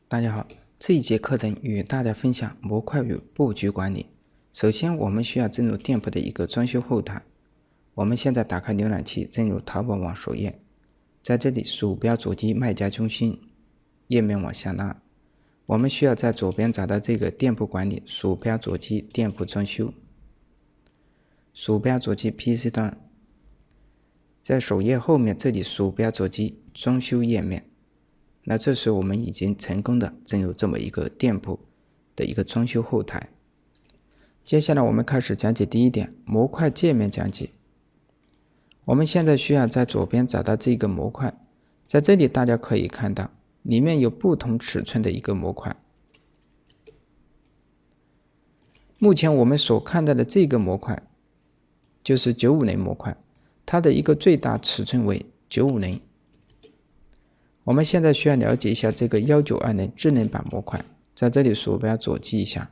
大家好，这一节课程与大家分享模块与布局管理。首先，我们需要进入店铺的一个装修后台。我们现在打开浏览器，进入淘宝网首页，在这里鼠标左击卖家中心，页面往下拉。我们需要在左边找到这个店铺管理，鼠标左击店铺装修，鼠标左击 PC 端，在首页后面这里鼠标左击装修页面。那这时我们已经成功的进入这么一个店铺的一个装修后台。接下来我们开始讲解第一点，模块界面讲解。我们现在需要在左边找到这个模块，在这里大家可以看到里面有不同尺寸的一个模块。目前我们所看到的这个模块就是950模块，它的一个最大尺寸为950。我们现在需要了解一下这个1920智能版模块，在这里鼠标左击一下，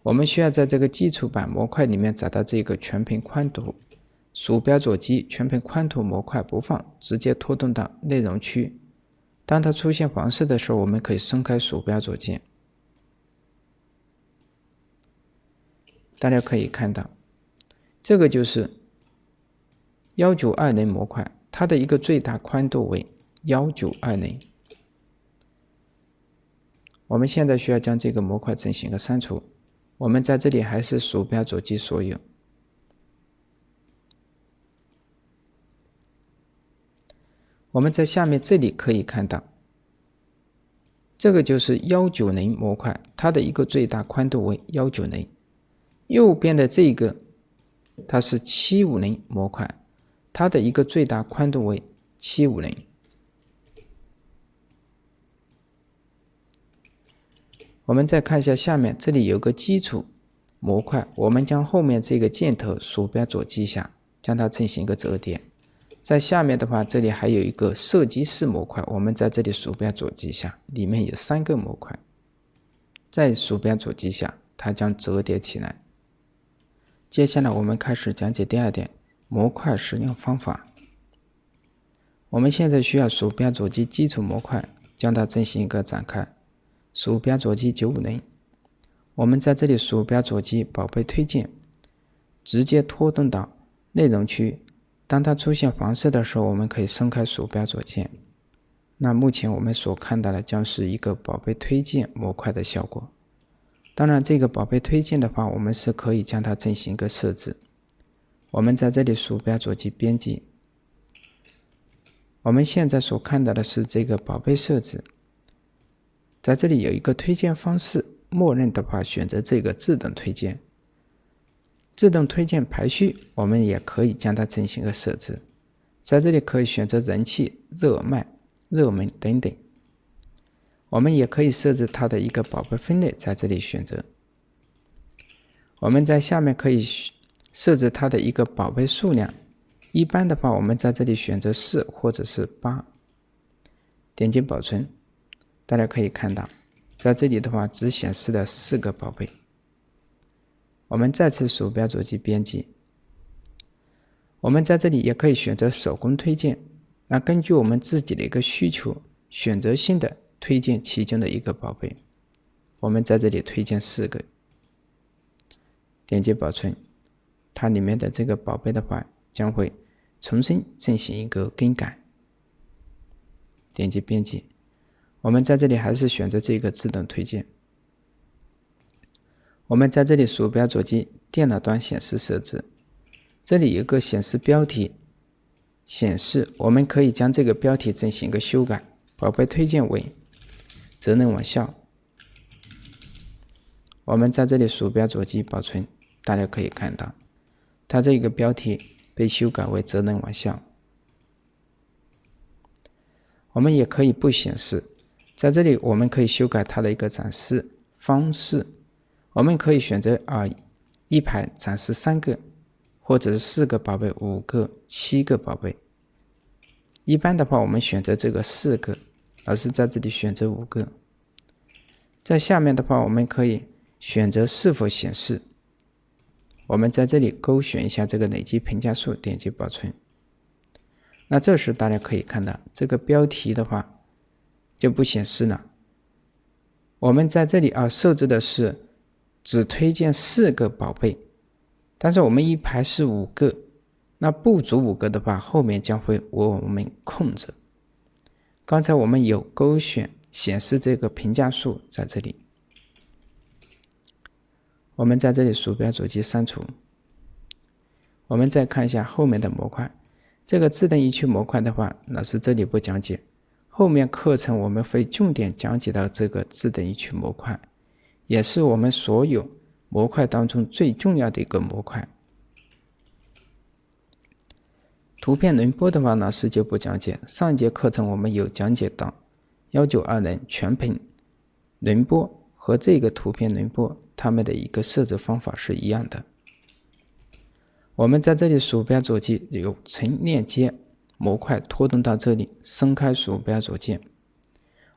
我们需要在这个基础版模块里面找到这个全屏宽图，鼠标左击全屏宽图模块不放，直接拖动到内容区。当它出现黄色的时候，我们可以松开鼠标左键。大家可以看到，这个就是1920模块，它的一个最大宽度为1920。我们现在需要将这个模块进行一个删除。我们在这里还是鼠标左击所有。我们在下面这里可以看到，这个就是190模块，它的一个最大宽度为190。右边的这个它是750模块，它的一个最大宽度为750。我们再看一下下面，这里有个基础模块，我们将后面这个箭头鼠标左击一下，将它进行一个折叠。在下面的话，这里还有一个设计式模块，我们在这里鼠标左击一下，里面有3个模块，再鼠标左击一下，它将折叠起来。接下来我们开始讲解第二点，模块使用方法。我们现在需要鼠标左击基础模块，将它进行一个展开。鼠标左击950，我们在这里鼠标左击宝贝推荐，直接拖动到内容区。当它出现黄色的时候，我们可以松开鼠标左键。那目前我们所看到的将是一个宝贝推荐模块的效果。当然，这个宝贝推荐的话，我们是可以将它进行一个设置。我们在这里鼠标左击编辑。我们现在所看到的是这个宝贝设置。在这里有一个推荐方式，默认的话选择这个自动推荐。自动推荐排序，我们也可以将它进行一个设置。在这里可以选择人气、热卖、热门等等。我们也可以设置它的一个宝贝分类，在这里选择。我们在下面可以设置它的一个宝贝数量，一般的话我们在这里选择4或者是8，点击保存。大家可以看到，在这里的话只显示了4个宝贝。我们再次鼠标左击编辑。我们在这里也可以选择手工推荐，那根据我们自己的一个需求，选择性的推荐其中的一个宝贝。我们在这里推荐4个，点击保存，它里面的这个宝贝的话将会重新进行一个更改。点击编辑。我们在这里还是选择这个自动推荐。我们在这里鼠标左击电脑端显示设置，这里有个显示标题显示，我们可以将这个标题进行一个修改。宝贝推荐为泽能网校。我们在这里鼠标左击保存，大家可以看到，它这个标题被修改为泽能网校。我们也可以不显示。在这里我们可以修改它的一个展示方式，我们可以选择一排展示3个，或者是4个宝贝、5个、7个宝贝。一般的话我们选择这个4个，而是在这里选择5个。在下面的话我们可以选择是否显示，我们在这里勾选一下这个累积评价数，点击保存。那这时大家可以看到这个标题的话就不显示了，我们在这里设置的是只推荐4个宝贝，但是我们一排是5个，那不足5个的话，后面将会为我们空着。刚才我们有勾选显示这个评价数在这里，我们在这里鼠标左击删除。我们再看一下后面的模块，这个自动移区模块的话，老师这里不讲解，后面课程我们会重点讲解到这个自动移区模块，也是我们所有模块当中最重要的一个模块。图片轮播的话，老师就不讲解，上一节课程我们有讲解到1920全屏轮播和这个图片轮播它们的一个设置方法是一样的。我们在这里鼠标左击有层链接模块拖动到这里，伸开鼠标左键。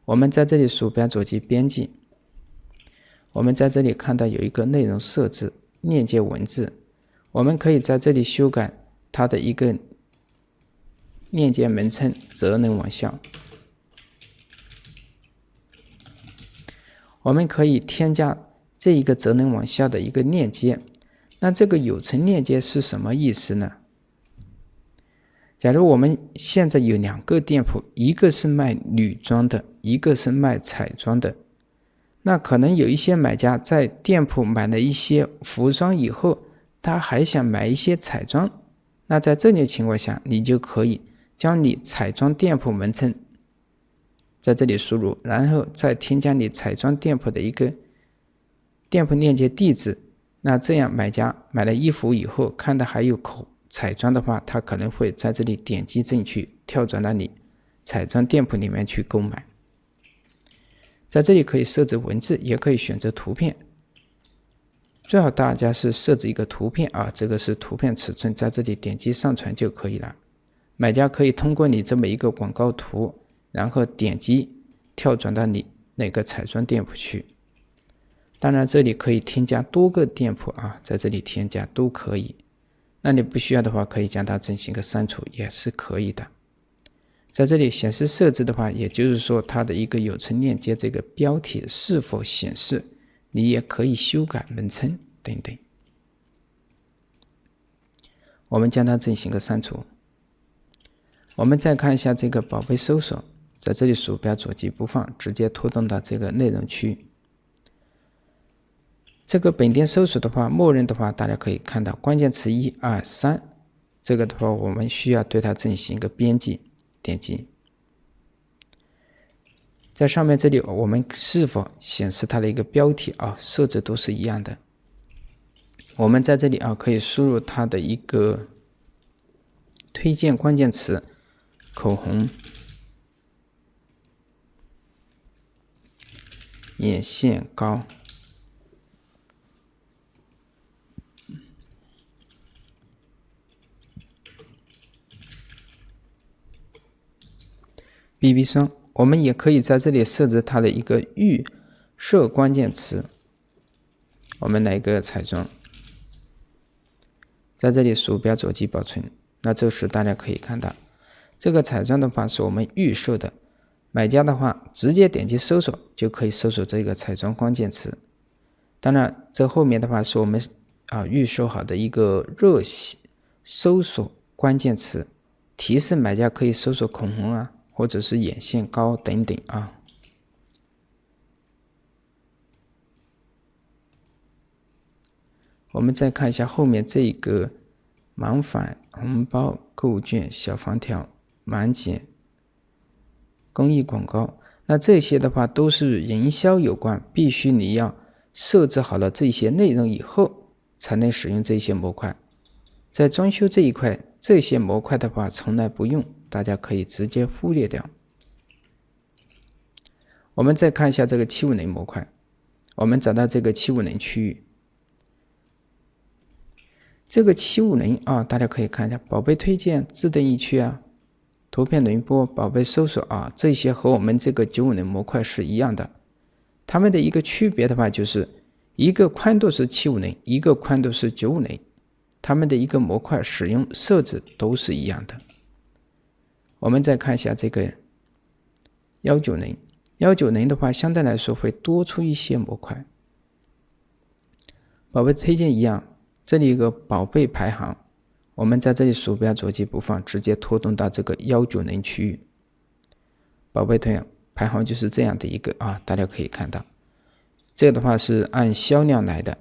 我们在这里鼠标左击编辑，我们在这里看到有一个内容设置链接文字，我们可以在这里修改它的一个链接名称则能网校。我们可以添加这一个则能网校的一个链接。那这个有层链接是什么意思呢？假如我们现在有2个店铺，一个是卖女装的，一个是卖彩妆的，那可能有一些买家在店铺买了一些服装以后，他还想买一些彩妆，那在这种情况下，你就可以将你彩妆店铺名称在这里输入，然后再添加你彩妆店铺的一个店铺链接地址。那这样买家买了衣服以后，看到还有彩妆的话，他可能会在这里点击进去，跳转到你彩妆店铺里面去购买。在这里可以设置文字，也可以选择图片，最好大家是设置一个图片这个是图片尺寸，在这里点击上传就可以了。买家可以通过你这么一个广告图，然后点击跳转到你那个彩妆店铺去。当然这里可以添加多个店铺在这里添加都可以，那你不需要的话可以将它进行个删除也是可以的。在这里显示设置的话，也就是说它的一个有层链接这个标题是否显示，你也可以修改名称等等。我们将它进行个删除。我们再看一下这个宝贝搜索，在这里鼠标左击不放，直接拖动到这个内容区。这个本店搜索的话，默认的话，大家可以看到关键词1、2、3，这个的话，我们需要对它进行一个编辑，点击。在上面这里，我们是否显示它的一个标题设置都是一样的。我们在这里可以输入它的一个推荐关键词，口红、眼线膏。BB 霜，我们也可以在这里设置它的一个预设关键词。我们来一个彩妆，在这里鼠标左击保存。那这时大家可以看到，这个彩妆的话是我们预设的，买家的话直接点击搜索就可以搜索这个彩妆关键词。当然，这后面的话是我们预设好的一个热搜索关键词，提示买家可以搜索口红或者是眼线膏等等我们再看一下后面这个盲返、红包、购物券、小黄条、满减、公益广告，那这些的话都是营销有关，必须你要设置好了这些内容以后才能使用这些模块。在装修这一块，这些模块的话从来不用，大家可以直接忽略掉。我们再看一下这个750模块，我们找到这个750区域，这个750大家可以看一下，宝贝推荐、自动移区图片轮播、宝贝搜索这些和我们这个950模块是一样的。它们的一个区别的话，就是一个宽度是750，一个宽度是950，它们的一个模块使用设置都是一样的。我们再看一下这个190， 190的话相对来说会多出一些模块。宝贝推荐一样，这里有个宝贝排行，我们在这里鼠标左击不放，直接拖动到这个190区域。宝贝排行就是这样的一个大家可以看到，这个的话是按销量来的，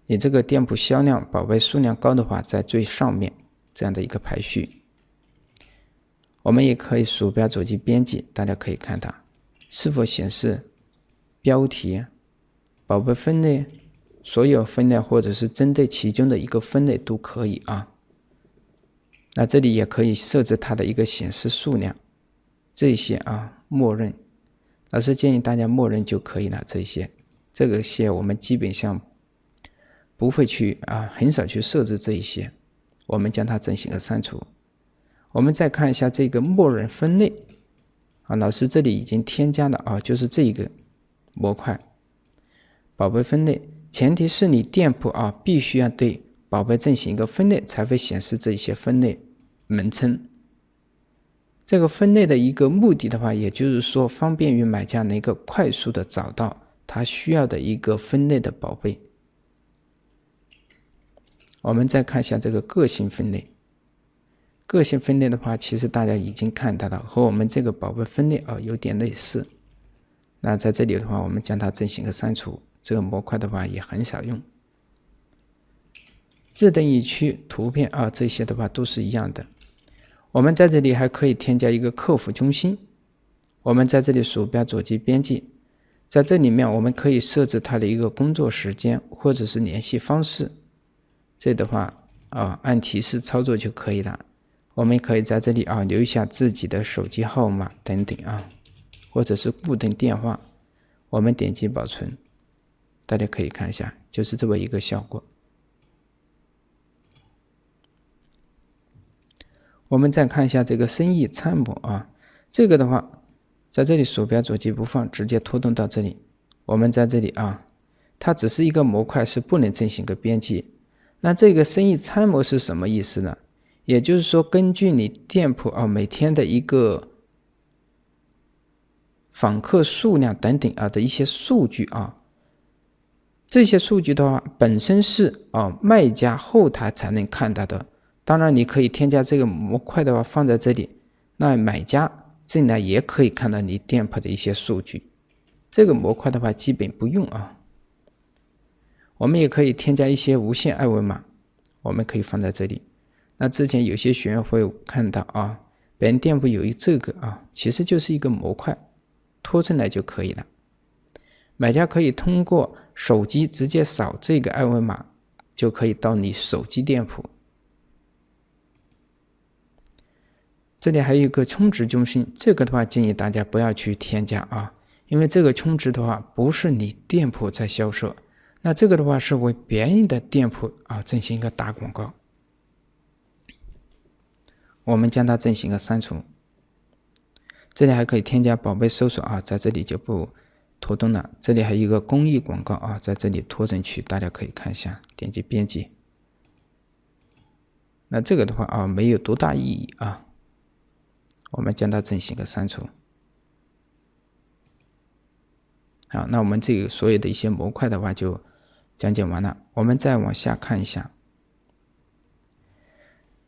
你这个店铺销量宝贝数量高的话在最上面，这样的一个排序。我们也可以鼠标左击编辑，大家可以看到是否显示标题、宝贝分类、所有分类或者是针对其中的一个分类都可以那这里也可以设置它的一个显示数量，这些默认，老师建议大家默认就可以了。这些我们基本上不会去很少去设置这一些，我们将它进行个删除。我们再看一下这个默认分类老师这里已经添加了就是这一个模块宝贝分类，前提是你店铺必须要对宝贝进行一个分类，才会显示这些分类名称。这个分类的一个目的的话，也就是说方便于买家能够快速的找到他需要的一个分类的宝贝。我们再看一下这个个性分类，个性分类的话其实大家已经看到了，和我们这个宝贝分类有点类似。那在这里的话我们将它进行个删除，这个模块的话也很少用。自定义区、图片这些的话都是一样的。我们在这里还可以添加一个客服中心，我们在这里鼠标左击编辑，在这里面我们可以设置它的一个工作时间或者是联系方式，这的话按提示操作就可以了。我们可以在这里留下自己的手机号码等等或者是固定电话，我们点击保存，大家可以看一下，就是这么一个效果。我们再看一下这个生意参谋这个的话在这里鼠标左击不放，直接拖动到这里。我们在这里它只是一个模块，是不能进行个编辑。那这个生意参谋是什么意思呢？也就是说根据你店铺每天的一个访客数量等等的一些数据这些数据的话本身是卖家后台才能看到的。当然你可以添加这个模块的话放在这里，那买家进来也可以看到你店铺的一些数据。这个模块的话基本不用我们也可以添加一些无线二维码，我们可以放在这里。那之前有些学员会看到别人店铺有这个其实就是一个模块，拖进来就可以了。买家可以通过手机直接扫这个二维码，就可以到你手机店铺。这里还有一个充值中心，这个的话建议大家不要去添加因为这个充值的话不是你店铺在销售，那这个的话是为别人的店铺进行一个打广告。我们将它进行一个删除。这里还可以添加宝贝搜索在这里就不拖动了。这里还有一个公益广告在这里拖进去，大家可以看一下，点击编辑。那这个的话没有多大意义我们将它进行一个删除。好，那我们这个所有的一些模块的话就讲解完了。我们再往下看一下，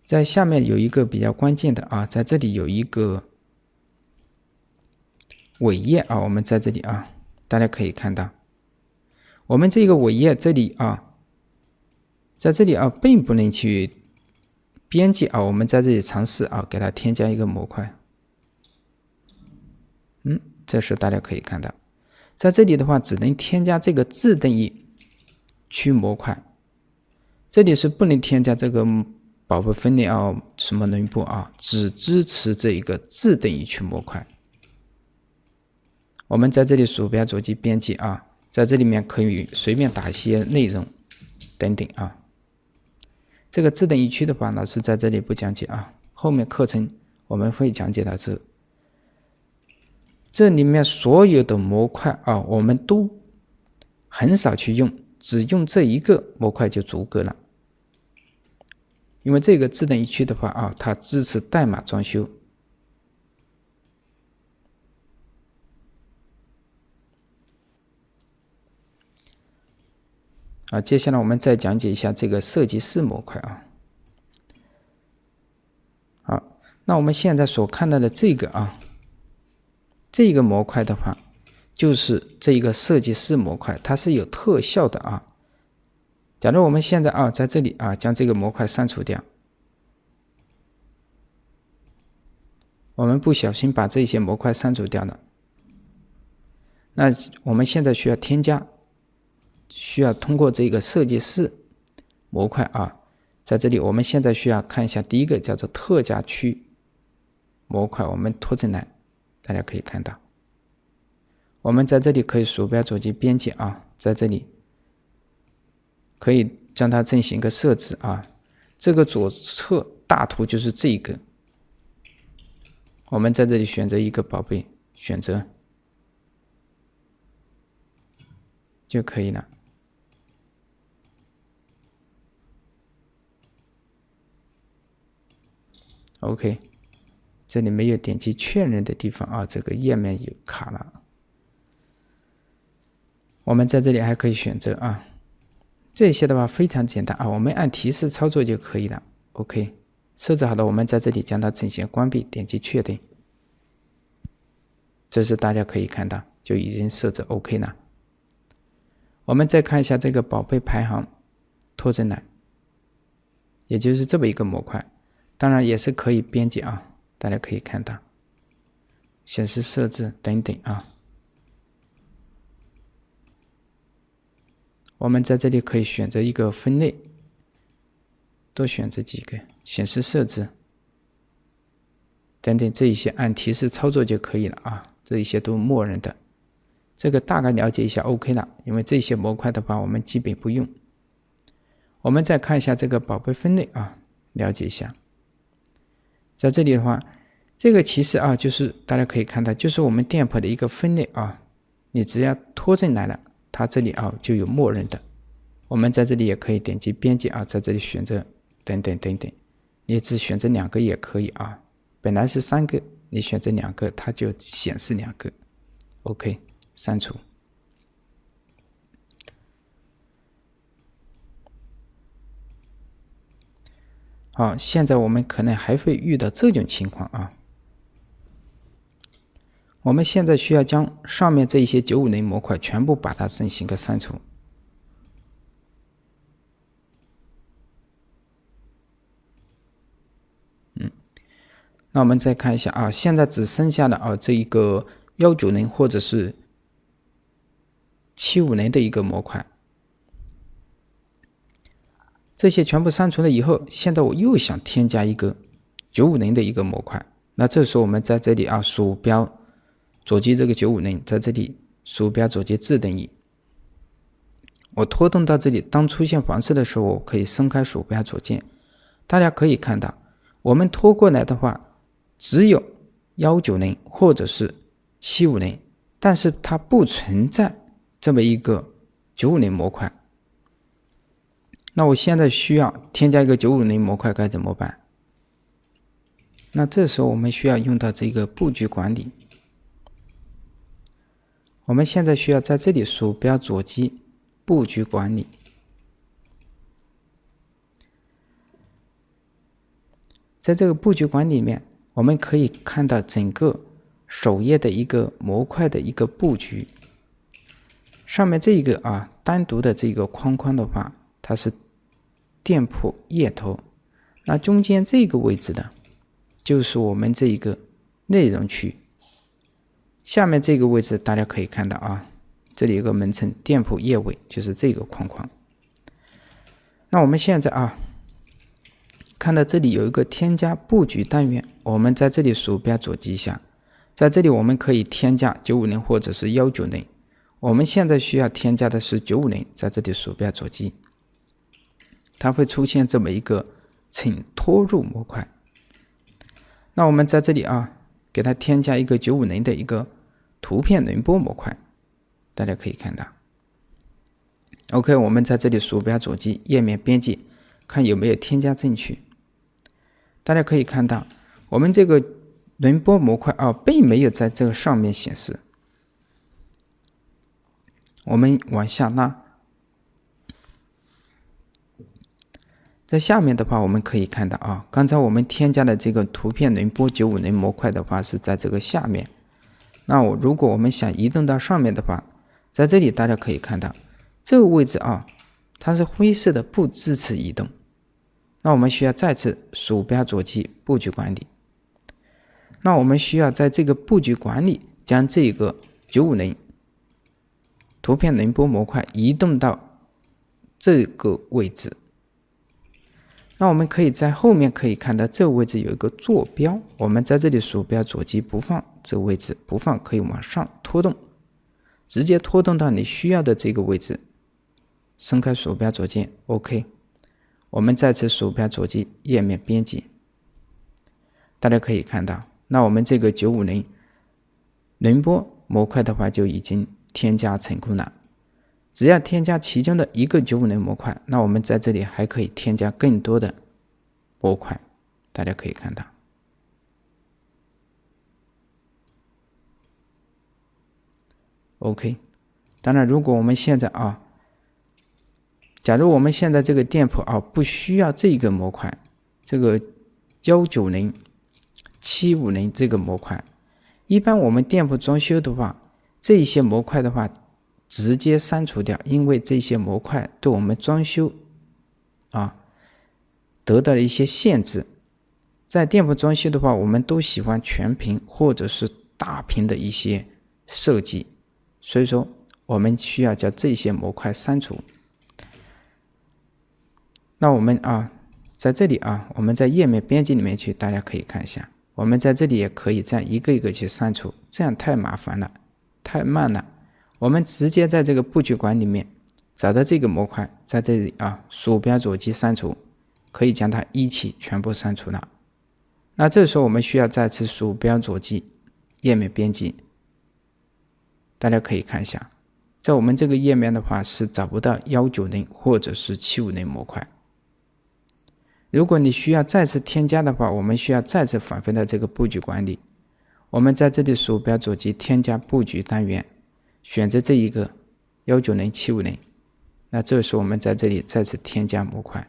在下面有一个比较关键的在这里有一个尾页我们在这里大家可以看到，我们这个尾页这里在这里并不能去编辑我们在这里尝试给它添加一个模块。这时大家可以看到，在这里的话只能添加这个自定义区模块，这里是不能添加这个宝贝分类什么轮廓只支持这一个自定义区模块。我们在这里鼠标左击编辑在这里面可以随便打一些内容等等这个自定义区的话，老师在这里不讲解后面课程我们会讲解到这里面所有的模块我们都很少去用，只用这一个模块就足够了。因为这个自定义区的话它支持代码装修。接下来我们再讲解一下这个设计师模块啊。好，那我们现在所看到的这个模块的话，就是这一个设计师模块，它是有特效的啊。假如我们现在在这里将这个模块删除掉，我们不小心把这些模块删除掉了，那我们现在需要添加，需要通过这个设计师模块在这里我们现在需要看一下第一个叫做特价区模块，我们拖进来，大家可以看到，我们在这里可以鼠标左击编辑在这里可以将它进行一个设置这个左侧大图就是这个，我们在这里选择一个宝贝，选择就可以了。OK， 这里没有点击确认的地方这个页面有卡了。我们在这里还可以选择这些的话非常简单我们按提示操作就可以了。OK， 设置好了，我们在这里将它进行关闭，点击确定。这是大家可以看到就已经设置 OK 了。我们再看一下这个宝贝排行，拖进来，也就是这么一个模块，当然也是可以编辑大家可以看到显示设置等等我们在这里可以选择一个分类，多选择几个，显示设置等等，这一些按提示操作就可以了这一些都默认的，这个大概了解一下 OK 了，因为这些模块的话我们基本不用。我们再看一下这个宝贝分类了解一下。在这里的话，这个其实就是大家可以看到，就是我们店铺的一个分类你只要拖进来了，它这里就有默认的。我们在这里也可以点击编辑在这里选择等等等等，你只选择2个也可以本来是3个，你选择2个，它就显示2个。OK， 删除。好，现在我们可能还会遇到这种情况我们现在需要将上面这一些950模块全部把它进行个删除。那我们再看一下现在只剩下了这一个190或者是750的一个模块，这些全部删除了以后，现在我又想添加一个950的一个模块，那这时候我们在这里鼠标左击这个950，在这里鼠标左击自定义，我拖动到这里，当出现黄色的时候，我可以伸开鼠标左键，大家可以看到我们拖过来的话只有190或者是750，但是它不存在这么一个950模块。那我现在需要添加一个950模块该怎么办？那这时候我们需要用到这个布局管理。我们现在需要在这里鼠标左击布局管理，在这个布局管理里面，我们可以看到整个首页的一个模块的一个布局。上面这一个单独的这个框框的话，它是店铺页头，那中间这个位置的就是我们这一个内容区，下面这个位置大家可以看到这里有个门称店铺页尾，就是这个框框。那我们现在看到这里有一个添加布局单元，我们在这里鼠标左击一下，在这里我们可以添加950或者是190，我们现在需要添加的是950，在这里鼠标左击，它会出现这么一个请拖入模块。那我们在这里给它添加一个950的一个图片轮播模块，大家可以看到。OK， 我们在这里鼠标左击页面编辑，看有没有添加进去。大家可以看到，我们这个轮播模块并没有在这个上面显示。我们往下拉，在下面的话，我们可以看到啊，刚才我们添加的这个图片轮播950模块的话是在这个下面。那如果我们想移动到上面的话，在这里大家可以看到这个位置啊，它是灰色的，不支持移动。那我们需要再次鼠标左击布局管理。那我们需要在这个布局管理将这个950图片轮播模块移动到这个位置。那我们可以在后面可以看到这个位置有一个坐标，我们在这里鼠标左击不放，这个位置不放可以往上拖动，直接拖动到你需要的这个位置，伸开鼠标左键 OK。 我们再次鼠标左击页面编辑，大家可以看到，那我们这个950轮播模块的话就已经添加成功了。只要添加其中的一个950模块，那我们在这里还可以添加更多的模块，大家可以看到。OK， 当然如果我们现在假如我们现在这个店铺不需要这个模块，这个190、750这个模块，一般我们店铺装修的话，这些模块的话直接删除掉，因为这些模块对我们装修得到了一些限制。在店铺装修的话，我们都喜欢全屏或者是大屏的一些设计，所以说我们需要将这些模块删除。那我们在这里我们在页面编辑里面去，大家可以看一下，我们在这里也可以这样一个一个去删除，这样太麻烦了，太慢了。我们直接在这个布局管里面找到这个模块，在这里鼠标左击删除，可以将它一起全部删除了。那这时候我们需要再次鼠标左击页面编辑，大家可以看一下，在我们这个页面的话是找不到190或者是750模块。如果你需要再次添加的话，我们需要再次返回到这个布局管理，我们在这里鼠标左击添加布局单元，选择这一个190、750，那这时候我们在这里再次添加模块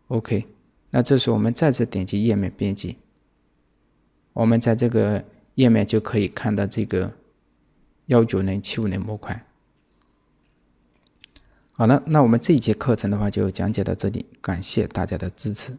OK。 那这时候我们再次点击页面编辑，我们在这个页面就可以看到这个190、750模块。好了，那我们这一节课程的话就讲解到这里，感谢大家的支持。